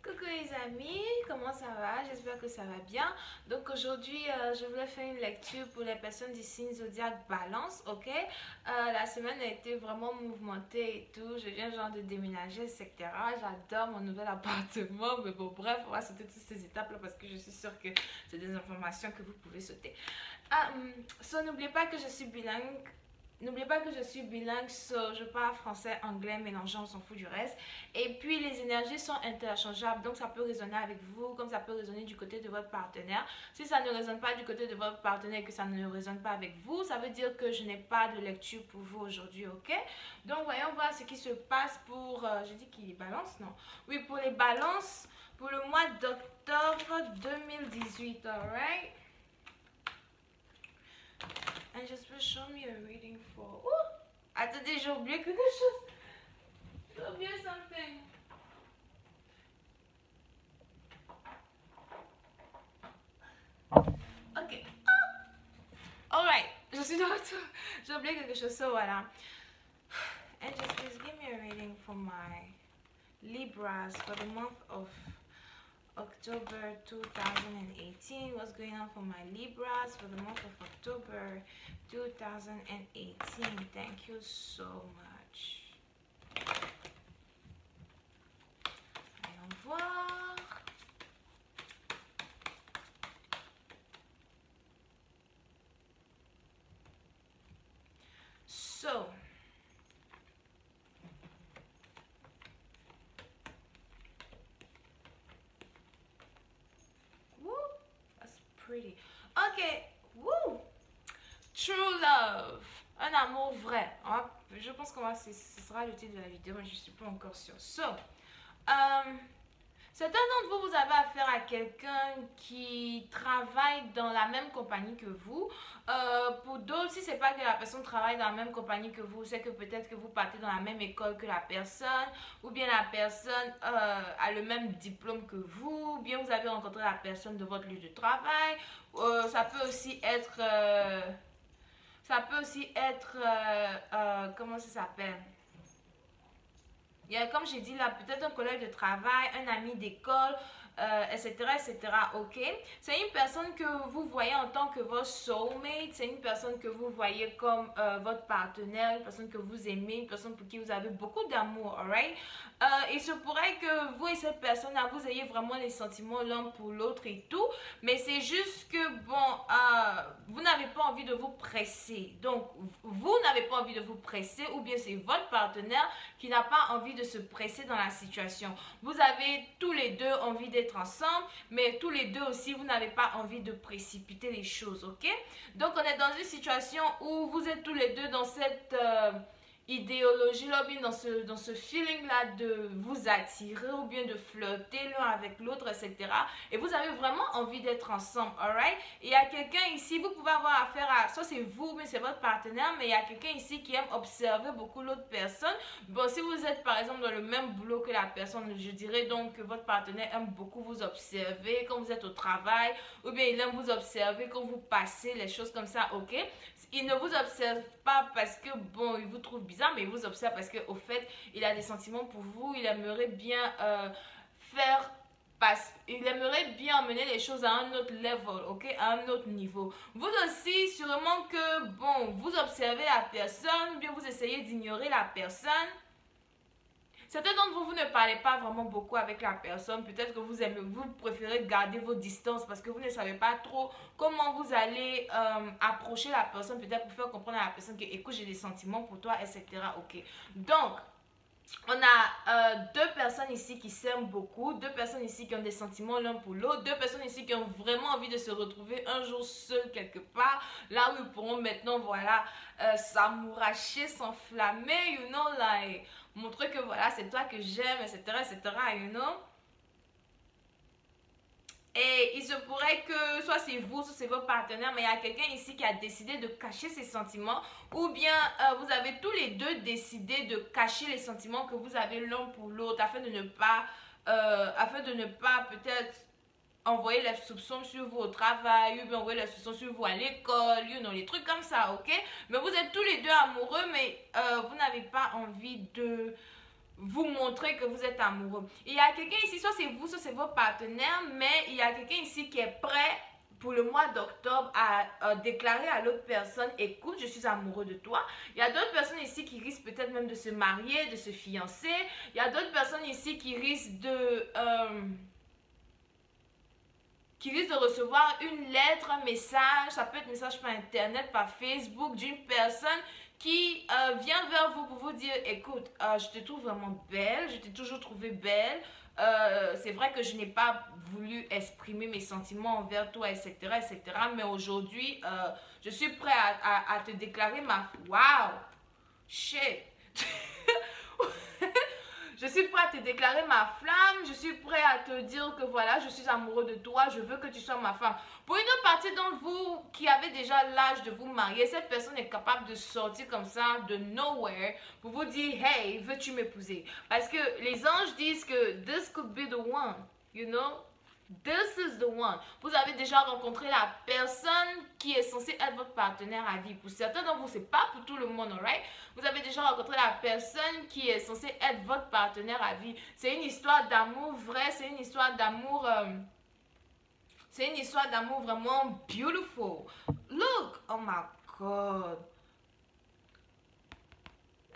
Coucou les amis, comment ça va? J'espère que ça va bien. Donc aujourd'hui, je voulais faire une lecture pour les personnes du signe zodiaque Balance, ok? La semaine a été vraiment mouvementée et tout. Je viens genre de déménager, etc. J'adore mon nouvel appartement, mais bon, bref, on va sauter toutes ces étapes-là parce que je suis sûre que c'est des informations que vous pouvez sauter. N'oubliez pas que je suis bilingue. N'oubliez pas que je suis bilingue, je parle français, anglais, mélangeant, on s'en fout du reste. Et puis les énergies sont interchangeables, donc ça peut résonner avec vous, comme ça peut résonner du côté de votre partenaire. Si ça ne résonne pas du côté de votre partenaire et que ça ne résonne pas avec vous, ça veut dire que je n'ai pas de lecture pour vous aujourd'hui, ok? Donc voyons voir ce qui se passe pour, j'ai dit qu'il balance, non? Oui, pour les balances, pour le mois d'octobre 2018, alright? And just will show me a reading for. Ouh! Attendez, j'ai oublié quelque chose. J'ai oublié something. Ok. Alright, je suis de retour. J'ai oublié quelque chose, so voilà. And just please give me a reading for my Libras for the month of October 2018. What's going on for my Libras for the month of October 2018? Thank you so much. Allons voir. So, woo, that's pretty. Ok, woo. True love, un amour vrai. Je pense que ce sera le titre de la vidéo, mais je ne suis pas encore sûre. So, certains d'entre vous, vous avez affaire à quelqu'un qui travaille dans la même compagnie que vous. Pour d'autres, si c'est pas que la personne travaille dans la même compagnie que vous, c'est que peut-être que vous partez dans la même école que la personne, ou bien la personne a le même diplôme que vous, ou bien vous avez rencontré la personne de votre lieu de travail. Ça peut aussi être... comment ça s'appelle? Il y a, comme j'ai dit là, peut-être un collègue de travail, un ami d'école, etc., etc., ok? C'est une personne que vous voyez en tant que votre soulmate, c'est une personne que vous voyez comme votre partenaire, une personne que vous aimez, une personne pour qui vous avez beaucoup d'amour, alright? Il se pourrait que vous et cette personne-là, vous ayez vraiment les sentiments l'un pour l'autre et tout, mais c'est juste que, bon, vous n'avez pas envie de vous presser. Donc, vous n'avez pas envie de vous presser, ou bien c'est votre partenaire qui n'a pas envie de se presser dans la situation. Vous avez tous les deux envie d'être ensemble, mais tous les deux aussi, vous n'avez pas envie de précipiter les choses, ok? Donc, on est dans une situation où vous êtes tous les deux dans cette... idéologie là, ou bien dans ce feeling là de vous attirer ou bien de flirter l'un avec l'autre, etc. Et vous avez vraiment envie d'être ensemble, alright? Et il y a quelqu'un ici, vous pouvez avoir affaire à, soit c'est vous, mais c'est votre partenaire, mais il y a quelqu'un ici qui aime observer beaucoup l'autre personne. Bon, si vous êtes par exemple dans le même boulot que la personne, je dirais donc que votre partenaire aime beaucoup vous observer quand vous êtes au travail, ou bien il aime vous observer quand vous passez, les choses comme ça, ok? Il ne vous observe pas parce que, bon, il vous trouve bizarre, mais il vous observe parce qu'au fait, il a des sentiments pour vous, il aimerait bien il aimerait bien emmener les choses à un autre level, ok, à un autre niveau. Vous aussi, sûrement que, bon, vous observez la personne, ou bien vous essayez d'ignorer la personne. Certains d'entre vous, vous ne parlez pas vraiment beaucoup avec la personne. Peut-être que vous préférez garder vos distances parce que vous ne savez pas trop comment vous allez approcher la personne. Peut-être pour faire comprendre à la personne que, écoute, j'ai des sentiments pour toi, etc. Ok. Donc, on a deux personnes ici qui s'aiment beaucoup, deux personnes ici qui ont des sentiments l'un pour l'autre, deux personnes ici qui ont vraiment envie de se retrouver un jour seuls quelque part, là où ils pourront maintenant, voilà, s'amouracher, s'enflammer, you know, like, montrer que voilà, c'est toi que j'aime, etc., etc., you know. Et il se pourrait que soit c'est vous, soit c'est votre partenaire, mais il y a quelqu'un ici qui a décidé de cacher ses sentiments, ou bien vous avez tous les deux décidé de cacher les sentiments que vous avez l'un pour l'autre afin de ne pas peut-être envoyer les soupçons sur vous au travail, ou bien envoyer les soupçons sur vous à l'école, you know, les trucs comme ça, ok? Mais vous êtes tous les deux amoureux, mais vous n'avez pas envie de vous montrer que vous êtes amoureux. Il y a quelqu'un ici, soit c'est vous, soit c'est votre partenaire, mais il y a quelqu'un ici qui est prêt pour le mois d'octobre à déclarer à l'autre personne, écoute, je suis amoureux de toi. Il y a d'autres personnes ici qui risquent peut-être même de se marier, de se fiancer. Il y a d'autres personnes ici qui risquent de recevoir une lettre, un message, ça peut être un message par internet, par Facebook, d'une personne qui vient vers vous pour vous dire, écoute, je te trouve vraiment belle, je t'ai toujours trouvée belle, c'est vrai que je n'ai pas voulu exprimer mes sentiments envers toi, etc., etc., mais aujourd'hui, je suis prêt à te déclarer ma... Wow! Shit! Je suis prêt à te déclarer ma flamme, je suis prêt à te dire que voilà, je suis amoureux de toi, je veux que tu sois ma femme. Pour une autre partie d'entre vous qui avez déjà l'âge de vous marier, cette personne est capable de sortir comme ça de nowhere pour vous dire, hey, veux-tu m'épouser? Parce que les anges disent que this could be the one, you know? This is the one. Vous avez déjà rencontré la personne qui est censée être votre partenaire à vie. Pour certains d'entre vous, c'est pas pour tout le monde, alright? Vous avez déjà rencontré la personne qui est censée être votre partenaire à vie. C'est une histoire d'amour vrai, c'est une histoire d'amour... c'est une histoire d'amour vraiment beautiful. Look, oh my God.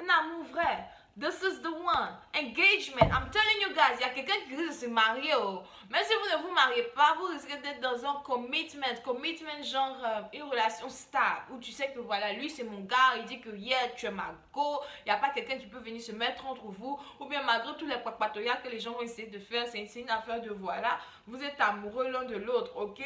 Un amour vrai. This is the one. Engagement. I'm telling you guys, il y a quelqu'un qui risque de se marier. Oh. Même si vous ne vous mariez pas, vous risquez d'être dans un commitment. Commitment genre une relation stable. Où tu sais que voilà, lui c'est mon gars, il dit que yeah, tu es ma go. Il n'y a pas quelqu'un qui peut venir se mettre entre vous. Ou bien malgré tous les papatoyas que les gens vont essayer de faire, c'est une affaire de voilà. Vous êtes amoureux l'un de l'autre, ok?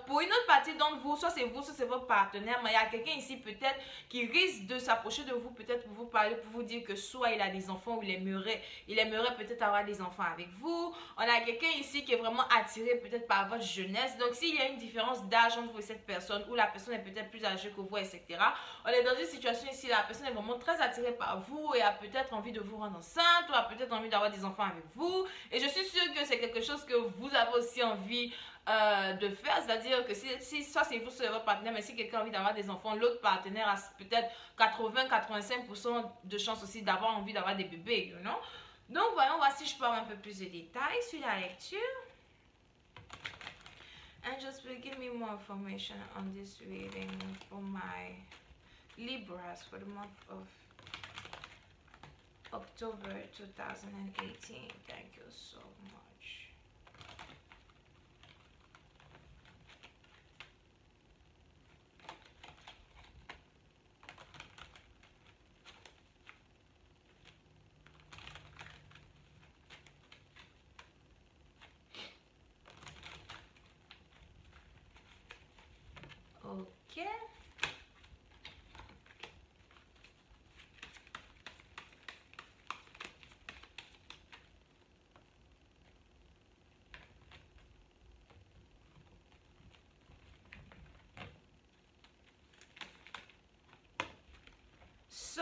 Pour une autre partie d'entre vous, soit c'est vous, soit c'est votre partenaire, mais il y a quelqu'un ici peut-être qui risque de s'approcher de vous, peut-être pour vous parler, pour vous dire que soit il a des enfants ou il aimerait peut-être avoir des enfants avec vous. On a quelqu'un ici qui est vraiment attiré peut-être par votre jeunesse. Donc s'il y a une différence d'âge entre vous et cette personne, ou la personne est peut-être plus âgée que vous, etc. On est dans une situation ici, la personne est vraiment très attirée par vous et a peut-être envie de vous rendre enceinte, ou a peut-être envie d'avoir des enfants avec vous. Et je suis sûre que c'est quelque chose que vous avez aussi envie de faire, c'est-à-dire que si soit c'est vous, c'est votre partenaire, mais si quelqu'un a envie d'avoir des enfants, l'autre partenaire a peut-être 80-85% de chances aussi d'avoir envie d'avoir des bébés, you know? Donc voyons voir si je peux avoir un peu plus de détails sur la lecture. And just will give me more information on this reading for my Libras for the month of October 2018. Thank you so much. Ok. So,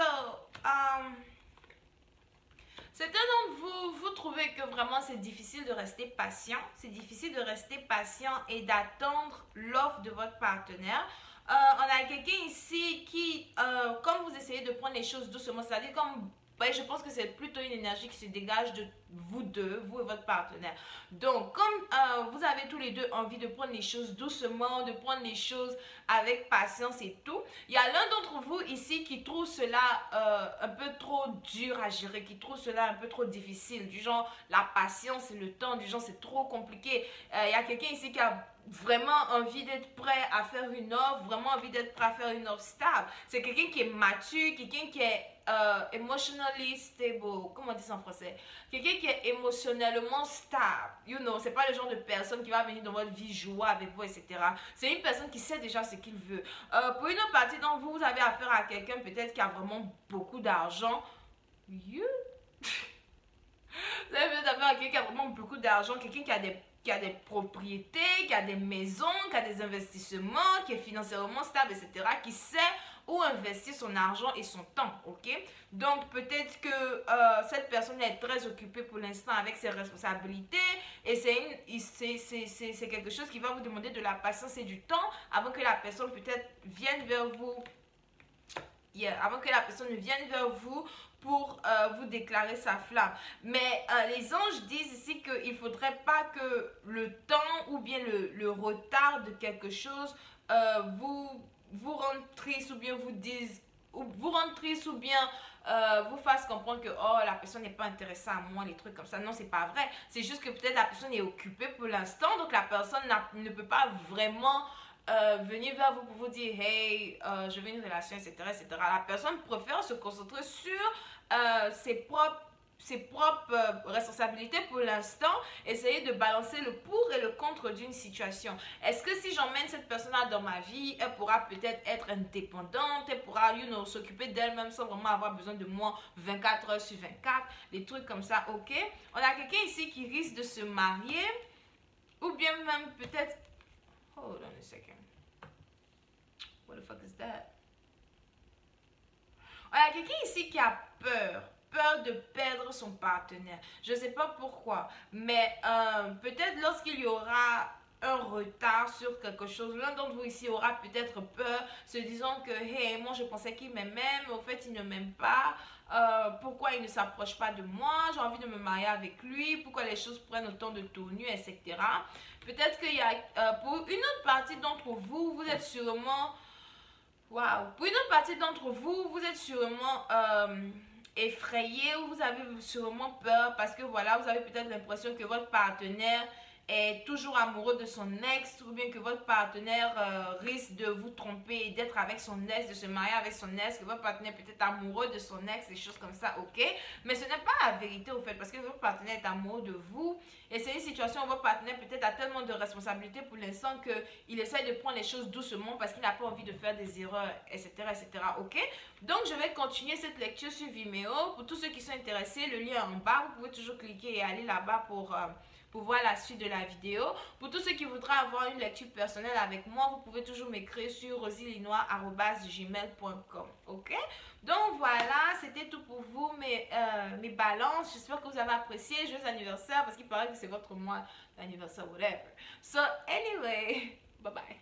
certains d'entre vous, vous trouvez que vraiment c'est difficile de rester patient. C'est difficile de rester patient et d'attendre l'offre de votre partenaire. On a quelqu'un ici qui, comme vous essayez de prendre les choses doucement, c'est-à-dire comme... Ouais, je pense que c'est plutôt une énergie qui se dégage de vous deux, vous et votre partenaire. Donc, comme vous avez tous les deux envie de prendre les choses doucement, de prendre les choses avec patience et tout, il y a l'un d'entre vous ici qui trouve cela un peu trop dur à gérer, qui trouve cela un peu trop difficile. Du genre, la patience et le temps, du genre, c'est trop compliqué. Il y a quelqu'un ici qui a vraiment envie d'être prêt à faire une offre, vraiment envie d'être prêt à faire une offre stable. C'est quelqu'un qui est mature, quelqu'un qui est emotionally stable, comment on dit ça en français? Quelqu'un qui est émotionnellement stable, you know, c'est pas le genre de personne qui va venir dans votre vie jouer avec vous, etc. C'est une personne qui sait déjà ce qu'il veut. Pour une autre partie d'entre vous, vous avez affaire à quelqu'un peut-être qui a vraiment beaucoup d'argent. You? Vous avez peut-être affaire à quelqu'un qui a vraiment beaucoup d'argent, quelqu'un qui a des propriétés, qui a des maisons, qui a des investissements, qui est financièrement stable, etc., qui sait où investir son argent et son temps, ok? Donc, peut-être que cette personne est très occupée pour l'instant avec ses responsabilités et c'est quelque chose qui va vous demander de la patience et du temps avant que la personne peut-être vienne vers vous. Avant que la personne vienne vers vous pour vous déclarer sa flamme. Mais les anges disent ici qu'il ne faudrait pas que le temps ou bien le retard de quelque chose vous rende triste ou bien vous dise, ou vous rende triste ou bien vous fasse comprendre que oh, la personne n'est pas intéressée à moi, les trucs comme ça. Non, c'est pas vrai. C'est juste que peut-être la personne est occupée pour l'instant, donc la personne ne peut pas vraiment venir vers vous pour vous dire hey, je veux une relation, etc., etc. La personne préfère se concentrer sur ses propres responsabilités pour l'instant, essayer de balancer le pour et le contre d'une situation. Est-ce que si j'emmène cette personne-là dans ma vie, elle pourra peut-être être indépendante, elle pourra s'occuper d'elle-même sans vraiment avoir besoin de moi 24 heures sur 24, des trucs comme ça, ok? On a quelqu'un ici qui risque de se marier, ou bien même peut-être... Hold on a second. What the fuck is that? On a quelqu'un ici qui a peur de perdre son partenaire. Je ne sais pas pourquoi, mais peut-être lorsqu'il y aura un retard sur quelque chose, l'un d'entre vous ici aura peut-être peur, se disant que hey, moi je pensais qu'il m'aimait, mais au fait il ne m'aime pas. Pourquoi il ne s'approche pas de moi, j'ai envie de me marier avec lui, pourquoi les choses prennent autant de tournure, etc. Peut-être qu'il y a, pour une autre partie d'entre vous, vous êtes sûrement... Wow. Pour une autre partie d'entre vous, vous êtes sûrement effrayé ou vous avez sûrement peur parce que voilà, vous avez peut-être l'impression que votre partenaire est toujours amoureux de son ex ou bien que votre partenaire risque de vous tromper et d'être avec son ex, de se marier avec son ex, que votre partenaire peut être amoureux de son ex, des choses comme ça, ok? Mais ce n'est pas la vérité au fait parce que votre partenaire est amoureux de vous et c'est une situation où votre partenaire peut-être a tellement de responsabilités pour l'instant qu'il essaye de prendre les choses doucement parce qu'il n'a pas envie de faire des erreurs, etc., etc., ok? Donc je vais continuer cette lecture sur Vimeo. Pour tous ceux qui sont intéressés, le lien est en bas, vous pouvez toujours cliquer et aller là-bas pour voir la suite de la vidéo. Pour tous ceux qui voudraient avoir une lecture personnelle avec moi, vous pouvez toujours m'écrire sur rosylinois@gmail.com. Ok? Donc voilà, c'était tout pour vous, mes balances. J'espère que vous avez apprécié. Joyeux anniversaire parce qu'il paraît que c'est votre mois d'anniversaire, whatever. So anyway, bye bye.